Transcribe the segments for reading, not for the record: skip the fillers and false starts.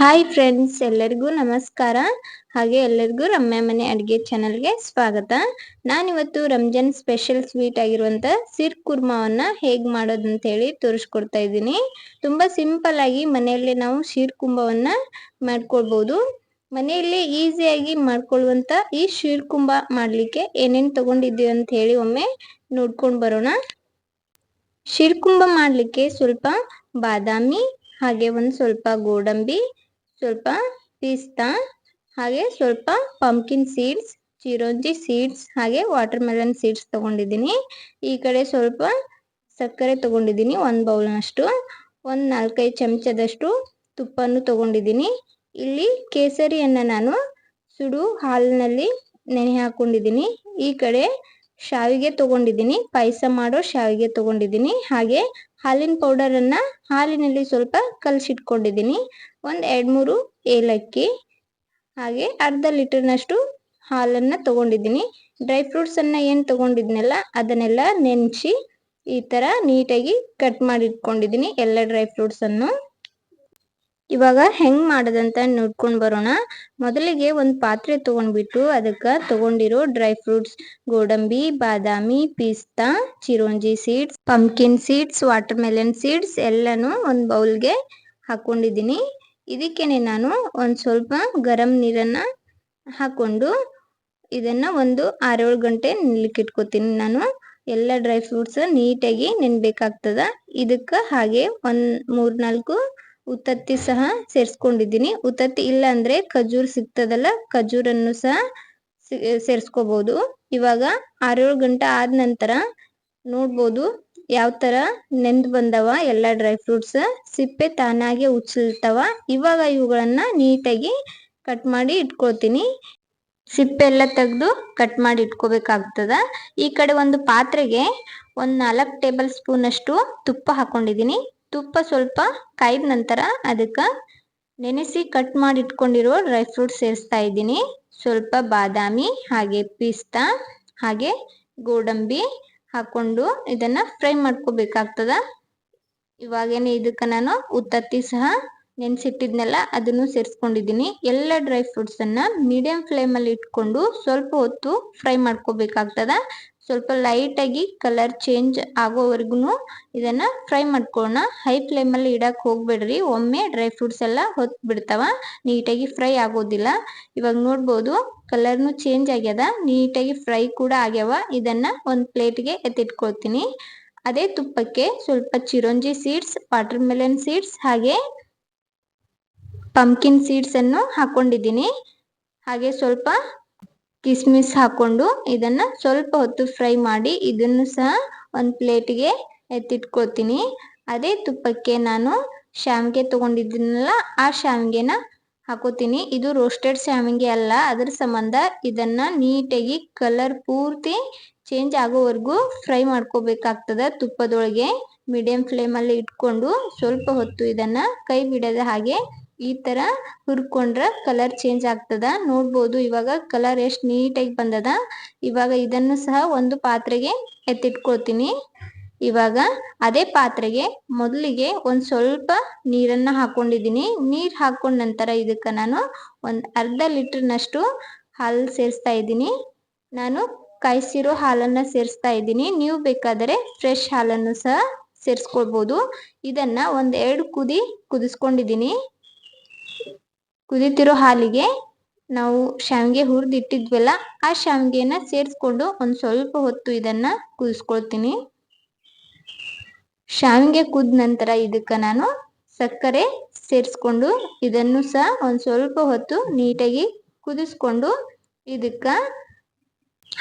Hi friends, ಎಲ್ಲರಿಗೂ ನಮಸ್ಕಾರ. ಹಾಗೆ ಎಲ್ಲರಿಗೂ ರಮ್ಯಾ ಮನೆ ಅಡುಗೆ ಚಾನಲ್ಗೆ ಸ್ವಾಗತ. ನಾನಿವತ್ತು ರಂಜಾನ್ ಸ್ಪೆಷಲ್ ಸ್ವೀಟ್ ಆಗಿರುವಂಥ ಸಿರ್ ಕುರ್ಮಾವನ್ನ ಹೇಗೆ ಮಾಡೋದು ಅಂತ ಹೇಳಿ ತೋರಿಸ್ಕೊಡ್ತಾ ಇದ್ದೀನಿ. ತುಂಬ ಸಿಂಪಲ್ ಆಗಿ ಮನೆಯಲ್ಲೇ ನಾವು ಶೀರ್ ಕುಂಭವನ್ನ ಮಾಡ್ಕೊಳ್ಬೋದು. ಮನೆಯಲ್ಲಿ ಈಸಿಯಾಗಿ ಮಾಡ್ಕೊಳ್ಳುವಂಥ ಈ ಶೀರ್ ಕುಂಭ ಮಾಡಲಿಕ್ಕೆ ಏನೇನು ತಗೊಂಡಿದ್ದೀವಿ ಅಂತ ಹೇಳಿ ಒಮ್ಮೆ ನೋಡ್ಕೊಂಡು ಬರೋಣ. ಶೀರ್ ಕುಂಭ ಮಾಡಲಿಕ್ಕೆ ಸ್ವಲ್ಪ ಬಾದಾಮಿ, ಹಾಗೆ ಒಂದು ಸ್ವಲ್ಪ ಗೋಡಂಬಿ, ಸ್ವಲ್ಪ ಪಿಸ್ತಾ, ಹಾಗೆ ಸ್ವಲ್ಪ ಪಂಪ್ಕಿನ್ ಸೀಡ್ಸ್, ಚಿರೋಂಜಿ ಸೀಡ್ಸ್, ಹಾಗೆ ವಾಟರ್ ಮೆಲನ್ ಸೀಡ್ಸ್ ತಗೊಂಡಿದ್ದೀನಿ. ಈ ಕಡೆ ಸ್ವಲ್ಪ ಸಕ್ಕರೆ ತಗೊಂಡಿದ್ದೀನಿ, ಒಂದು ಬೌಲ್ನಷ್ಟು. ಒಂದು 4-5 ಚಮಚದಷ್ಟು ತುಪ್ಪವನ್ನು ತಗೊಂಡಿದ್ದೀನಿ. ಇಲ್ಲಿ ಕೇಸರಿಯನ್ನು ನಾನು ಸುಡು ಹಾಲಿನಲ್ಲಿ ನೆನೆ ಹಾಕೊಂಡಿದ್ದೀನಿ. ಈ ಕಡೆ ಶಾವಿಗೆ ತಗೊಂಡಿದ್ದೀನಿ, ಪಾಯಸ ಮಾಡೋ ಶಾವಿಗೆ ತಗೊಂಡಿದ್ದೀನಿ. ಹಾಗೆ ಹಾಲಿನ ಪೌಡರನ್ನು ಹಾಲಿನಲ್ಲಿ ಸ್ವಲ್ಪ ಕಲಸಿಟ್ಕೊಂಡಿದ್ದೀನಿ. ಒಂದು 2-3 ಏಲಕ್ಕಿ, ಹಾಗೆ ಅರ್ಧ ಲೀಟರ್ನಷ್ಟು ಹಾಲನ್ನು ತಗೊಂಡಿದ್ದೀನಿ. ಡ್ರೈ ಫ್ರೂಟ್ಸನ್ನು ಏನು ತಗೊಂಡಿದ್ನಲ್ಲ ಅದನ್ನೆಲ್ಲ ನೆನೆಸಿ ಈ ಥರ ನೀಟಾಗಿ ಕಟ್ ಮಾಡಿ ಇಟ್ಕೊಂಡಿದ್ದೀನಿ ಎಲ್ಲ ಡ್ರೈ ಫ್ರೂಟ್ಸನ್ನು. ಇವಾಗ ಹೆಂಗೆ ಮಾಡೋದಂತ ನೋಡ್ಕೊಂಡು ಬರೋಣ. ಮೊದಲಿಗೆ ಒಂದು ಪಾತ್ರೆ ತೊಗೊಂಡ್ಬಿಟ್ಟು ಅದಕ್ಕೆ ತಗೊಂಡಿರೋ ಡ್ರೈ ಫ್ರೂಟ್ಸ್, ಗೋಡಂಬಿ, ಬಾದಾಮಿ, ಪಿಸ್ತಾ, ಚಿರೋಂಜಿ seeds, pumpkin seeds, watermelon seeds ಎಲ್ಲನೂ ಒಂದು ಬೌಲ್ಗೆ ಹಾಕ್ಕೊಂಡಿದ್ದೀನಿ. ಇದಕ್ಕೇನೆ ನಾನು ಒಂದು ಸ್ವಲ್ಪ ಗರಂ ನೀರನ್ನು ಹಾಕ್ಕೊಂಡು ಇದನ್ನು ಒಂದು 6-7 ಗಂಟೆ ನೆನೆಲಿಕ್ಕೆ ಇಟ್ಕೋತೀನಿ. ನಾನು ಎಲ್ಲ ಡ್ರೈ ಫ್ರೂಟ್ಸ್ ನೀಟಾಗಿ ನೆನಬೇಕಾಗ್ತದ. ಇದಕ್ಕೆ ಹಾಗೆ ಒಂದು 3-4 ಉತ್ತತ್ತಿ ಸಹ ಸೇರಿಸ್ಕೊಂಡಿದ್ದೀನಿ. ಉತ್ತತ್ತಿ ಇಲ್ಲ ಅಂದರೆ ಖಜೂರ್ ಸಿಗ್ತದಲ್ಲ, ಖಜೂರನ್ನು ಸಹ ಸೇರಿಸ್ಕೋಬೋದು. ಇವಾಗ 6-7 ಗಂಟೆ ಆದ ನಂತರ ನೋಡ್ಬೋದು ಯಾವ ಥರ ನೆಂದು ಬಂದವ ಎಲ್ಲ ಡ್ರೈ ಫ್ರೂಟ್ಸ್, ಸಿಪ್ಪೆ ತಾನಾಗೆ ಉಚ್ಚಲ್ತವ. ಇವಾಗ ಇವುಗಳನ್ನು ನೀಟಾಗಿ ಕಟ್ ಮಾಡಿ ಇಟ್ಕೊಳ್ತೀನಿ. ಸಿಪ್ಪೆ ಎಲ್ಲ ತೆಗೆದು ಕಟ್ ಮಾಡಿ ಇಟ್ಕೋಬೇಕಾಗ್ತದ. ಈ ಕಡೆ ಒಂದು ಪಾತ್ರೆಗೆ ಒಂದು 4 ಟೇಬಲ್ ಸ್ಪೂನ್ ಅಷ್ಟು ತುಪ್ಪ ಹಾಕೊಂಡಿದ್ದೀನಿ. ತುಪ್ಪ ಸ್ವಲ್ಪ ಕಾಯ್ದ ನಂತರ ಅದಕ್ಕೆ ನೆನೆಸಿ ಕಟ್ ಮಾಡಿ ಇಟ್ಕೊಂಡಿರೋ ಡ್ರೈ ಫ್ರೂಟ್ಸ್ ಸೇರಿಸ್ತಾ ಇದ್ದೀನಿ. ಸ್ವಲ್ಪ ಬಾದಾಮಿ, ಹಾಗೆ ಪಿಸ್ತಾ, ಹಾಗೆ ಗೋಡಂಬಿ ಹಾಕೊಂಡು ಇದನ್ನು ಫ್ರೈ ಮಾಡ್ಕೋಬೇಕಾಗ್ತದ. ಇವಾಗೇನೆ ಇದಕ್ಕೆ ನಾನು ಉತ್ತತ್ತಿ ಸಹ ನೆನೆಸಿಟ್ಟಿದ್ನೆಲ್ಲ ಅದನ್ನು ಸೇರಿಸ್ಕೊಂಡಿದ್ದೀನಿ. ಎಲ್ಲ ಡ್ರೈ ಫ್ರೂಟ್ಸನ್ನು ಮೀಡಿಯಂ ಫ್ಲೇಮಲ್ಲಿ ಇಟ್ಕೊಂಡು ಸ್ವಲ್ಪ ಹೊತ್ತು ಫ್ರೈ ಮಾಡ್ಕೋಬೇಕಾಗ್ತದ. ಸ್ವಲ್ಪ ಲೈಟಾಗಿ ಕಲರ್ ಚೇಂಜ್ ಆಗೋವರೆಗೂ ಇದನ್ನು ಫ್ರೈ ಮಾಡ್ಕೊಳ್ಳೋಣ. ಹೈ ಫ್ಲೇಮಲ್ಲಿ ಇಡಕ್ಕೆ ಹೋಗ್ಬೇಡ್ರಿ, ಒಮ್ಮೆ ಡ್ರೈ ಫ್ರೂಟ್ಸ್ ಎಲ್ಲ ಹೊತ್ತು ಬಿಡ್ತಾವ, ನೀಟಾಗಿ ಫ್ರೈ ಆಗೋದಿಲ್ಲ. ಇವಾಗ ನೋಡ್ಬೋದು ಕಲರ್ನು ಚೇಂಜ್ ಆಗ್ಯದ, ನೀಟಾಗಿ ಫ್ರೈ ಕೂಡ ಆಗ್ಯಾವ. ಇದನ್ನು ಒಂದು ಪ್ಲೇಟ್ಗೆ ಎತ್ತಿಟ್ಕೊಳ್ತೀನಿ. ಅದೇ ತುಪ್ಪಕ್ಕೆ ಸ್ವಲ್ಪ ಚಿರೋಂಜಿ ಸೀಡ್ಸ್, ವಾಟರ್ ಮೆಲನ್ ಸೀಡ್ಸ್, ಹಾಗೆ ಪಂಪ್ಕಿನ್ ಸೀಡ್ಸನ್ನು ಹಾಕ್ಕೊಂಡಿದ್ದೀನಿ. ಹಾಗೆ ಸ್ವಲ್ಪ ಕಿಸ್ಮಿಸ್ ಹಾಕ್ಕೊಂಡು ಇದನ್ನು ಸ್ವಲ್ಪ ಹೊತ್ತು ಫ್ರೈ ಮಾಡಿ ಇದನ್ನು ಸಹ ಒಂದು ಪ್ಲೇಟ್ಗೆ ಎತ್ತಿಟ್ಕೊಳ್ತೀನಿ. ಅದೇ ತುಪ್ಪಕ್ಕೆ ನಾನು ಶಾವಿಗೆ ತೊಗೊಂಡಿದ್ದೀನಲ್ಲ ಆ ಶಾವಿಗೆನ ಹಾಕೋತೀನಿ. ಇದು ರೋಸ್ಟೆಡ್ ಶಾವಿಗೆ ಅಲ್ಲ, ಅದರ ಸಂಬಂಧ ಇದನ್ನು ನೀಟಾಗಿ ಕಲರ್ ಪೂರ್ತಿ ಚೇಂಜ್ ಆಗೋವರೆಗೂ ಫ್ರೈ ಮಾಡ್ಕೋಬೇಕಾಗ್ತದೆ. ತುಪ್ಪದೊಳಗೆ ಮೀಡಿಯಂ ಫ್ಲೇಮಲ್ಲಿ ಇಟ್ಕೊಂಡು ಸ್ವಲ್ಪ ಹೊತ್ತು ಇದನ್ನು ಕೈ ಬಿಡದ ಹಾಗೆ ಈ ಥರ ಹುರ್ಕೊಂಡ್ರೆ ಕಲರ್ ಚೇಂಜ್ ಆಗ್ತದ. ನೋಡ್ಬೋದು ಇವಾಗ ಕಲರ್ ಎಷ್ಟು ನೀಟಾಗಿ ಬಂದದ. ಇವಾಗ ಇದನ್ನು ಸಹ ಒಂದು ಪಾತ್ರೆಗೆ ಎತ್ತಿಟ್ಕೊಳ್ತೀನಿ. ಇವಾಗ ಅದೇ ಪಾತ್ರೆಗೆ ಮೊದಲಿಗೆ ಒಂದು ಸ್ವಲ್ಪ ನೀರನ್ನು ಹಾಕ್ಕೊಂಡಿದ್ದೀನಿ. ನೀರು ಹಾಕ್ಕೊಂಡ ನಂತರ ಇದಕ್ಕೆ ನಾನು ಒಂದು ಅರ್ಧ ಲೀಟರ್ನಷ್ಟು ಹಾಲು ಸೇರಿಸ್ತಾ ಇದ್ದೀನಿ. ನಾನು ಕಾಯಿಸಿರೋ ಹಾಲನ್ನು ಸೇರಿಸ್ತಾ ಇದ್ದೀನಿ. ನೀವು ಬೇಕಾದರೆ ಫ್ರೆಶ್ ಹಾಲನ್ನು ಸಹ ಸೇರಿಸ್ಕೊಳ್ಬೋದು. ಇದನ್ನು ಒಂದು 2 ಕುದಿ ಕುದಿಸ್ಕೊಂಡಿದ್ದೀನಿ. ಕುದಿತಿರೋ ಹಾಲಿಗೆ ನಾವು ಶಾವಿಗೆ ಹುರಿದಿಟ್ಟಿದ್ವಲ್ಲ ಆ ಶಾವಿಗೆನ ಸೇರಿಸ್ಕೊಂಡು ಒಂದು ಸ್ವಲ್ಪ ಹೊತ್ತು ಇದನ್ನು ಕುದಿಸ್ಕೊಳ್ತೀನಿ. ಶಾವಿಗೆ ಕುದ ನಂತರ ಇದಕ್ಕೆ ನಾನು ಸಕ್ಕರೆ ಸೇರಿಸ್ಕೊಂಡು ಇದನ್ನು ಸಹ ಒಂದು ಸ್ವಲ್ಪ ಹೊತ್ತು ನೀಟಾಗಿ ಕುದಿಸ್ಕೊಂಡು ಇದಕ್ಕೆ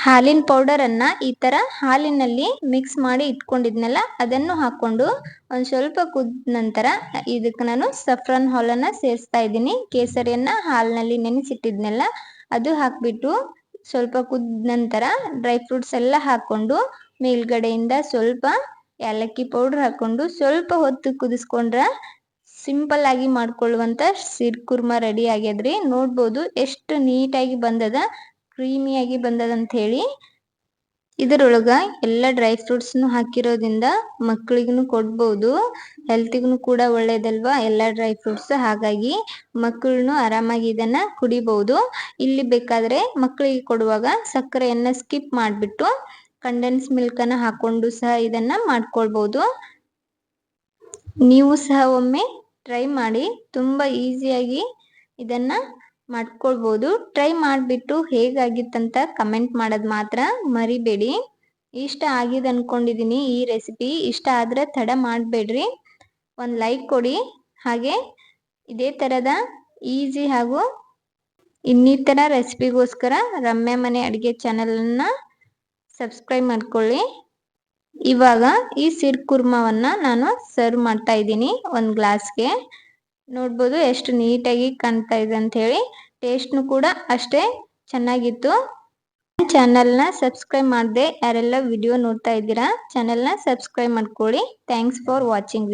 ಹಾಲಿನ ಪೌಡರನ್ನು ಈ ಥರ ಹಾಲಿನಲ್ಲಿ ಮಿಕ್ಸ್ ಮಾಡಿ ಇಟ್ಕೊಂಡಿದ್ನಲ್ಲ ಅದನ್ನು ಹಾಕ್ಕೊಂಡು ಒಂದು ಸ್ವಲ್ಪ ಕುದ ನಂತರ ಇದಕ್ಕೆ ನಾನು ಸಫ್ರಾನ್ ಹಾಲನ್ನು ಸೇರಿಸ್ತಾ ಇದ್ದೀನಿ. ಕೇಸರಿಯನ್ನು ಹಾಲಿನಲ್ಲಿ ನೆನೆಸಿಟ್ಟಿದ್ನೆಲ್ಲ ಅದು ಹಾಕಿಬಿಟ್ಟು ಸ್ವಲ್ಪ ಕುದ ನಂತರ ಡ್ರೈ ಫ್ರೂಟ್ಸ್ ಎಲ್ಲ ಹಾಕ್ಕೊಂಡು ಮೇಲ್ಗಡೆಯಿಂದ ಸ್ವಲ್ಪ ಏಲಕ್ಕಿ ಪೌಡ್ರ್ ಹಾಕ್ಕೊಂಡು ಸ್ವಲ್ಪ ಹೊತ್ತು ಕುದಿಸ್ಕೊಂಡ್ರೆ ಸಿಂಪಲ್ ಆಗಿ ಮಾಡ್ಕೊಳ್ಳುವಂಥ ಸಿರ್ ಕುರ್ಮಾ ರೆಡಿ ಆಗ್ಯದ್ರಿ. ನೋಡ್ಬೋದು ಎಷ್ಟು ನೀಟಾಗಿ ಬಂದದ, ಕ್ರೀಮಿಯಾಗಿ ಬಂದದಂತ ಹೇಳಿ. ಇದರೊಳಗ ಎಲ್ಲ ಡ್ರೈ ಫ್ರೂಟ್ಸ್ನು ಹಾಕಿರೋದ್ರಿಂದ ಮಕ್ಕಳಿಗೂ ಕೊಡ್ಬೋದು, ಹೆಲ್ತಿಗೂ ಕೂಡ ಒಳ್ಳೇದಲ್ವಾ ಎಲ್ಲ ಡ್ರೈ ಫ್ರೂಟ್ಸ್. ಹಾಗಾಗಿ ಮಕ್ಕಳನ್ನು ಆರಾಮಾಗಿ ಇದನ್ನ ಕುಡಿಬಹುದು. ಇಲ್ಲಿ ಬೇಕಾದ್ರೆ ಮಕ್ಕಳಿಗೆ ಕೊಡುವಾಗ ಸಕ್ಕರೆಯನ್ನ ಸ್ಕಿಪ್ ಮಾಡಿಬಿಟ್ಟು ಕಂಡೆನ್ಸ್ ಮಿಲ್ಕ್ ಅನ್ನ ಹಾಕೊಂಡು ಸಹ ಇದನ್ನ ಮಾಡ್ಕೊಳ್ಬಹುದು. ನೀವು ಸಹ ಒಮ್ಮೆ ಟ್ರೈ ಮಾಡಿ, ತುಂಬಾ ಈಸಿಯಾಗಿ ಇದನ್ನ ಮಾಡ್ಕೊಳ್ಬಹುದು. ಟ್ರೈ ಮಾಡಿಬಿಟ್ಟು ಹೇಗಾಗಿತ್ತಂತ ಕಮೆಂಟ್ ಮಾಡೋದು ಮಾತ್ರ ಮರಿಬೇಡಿ. ಇಷ್ಟ ಆಗಿದೆ ಅನ್ಕೊಂಡಿದೀನಿ ಈ ರೆಸಿಪಿ. ಇಷ್ಟ ಆದ್ರೆ ತಡ ಮಾಡಬೇಡ್ರಿ, ಒಂದು ಲೈಕ್ ಕೊಡಿ. ಹಾಗೆ ಇದೇ ತರದ ಈಸಿ ಹಾಗೂ ಇನ್ನಿತರ ರೆಸಿಪಿಗೋಸ್ಕರ ರಮ್ಯಾ ಮನೆ ಅಡುಗೆ ಚಾನಲನ್ನ ಸಬ್ಸ್ಕ್ರೈಬ್ ಮಾಡ್ಕೊಳ್ಳಿ. ಇವಾಗ ಈ ಸಿರ್ ಕುರ್ಮಾವನ್ನ ನಾನು ಸರ್ವ್ ಮಾಡ್ತಾ ಇದ್ದೀನಿ ಒಂದು ಗ್ಲಾಸ್ಗೆ. ನೋಡ್ಬೋದು ಎಷ್ಟು ನೀಟಾಗಿ ಕಾಣ್ತಾ ಇದೆ ಅಂತ ಹೇಳಿ. ಟೇಸ್ಟ್ನು ಕೂಡ ಅಷ್ಟೇ ಚೆನ್ನಾಗಿತ್ತು. ಚಾನಲ್ನ ಸಬ್ಸ್ಕ್ರೈಬ್ ಮಾಡದೆ ಯಾರೆಲ್ಲ ವಿಡಿಯೋ ನೋಡ್ತಾ ಇದ್ದೀರಾ ಚಾನಲ್ನ ಸಬ್ಸ್ಕ್ರೈಬ್ ಮಾಡ್ಕೊಳ್ಳಿ. Thanks for watching.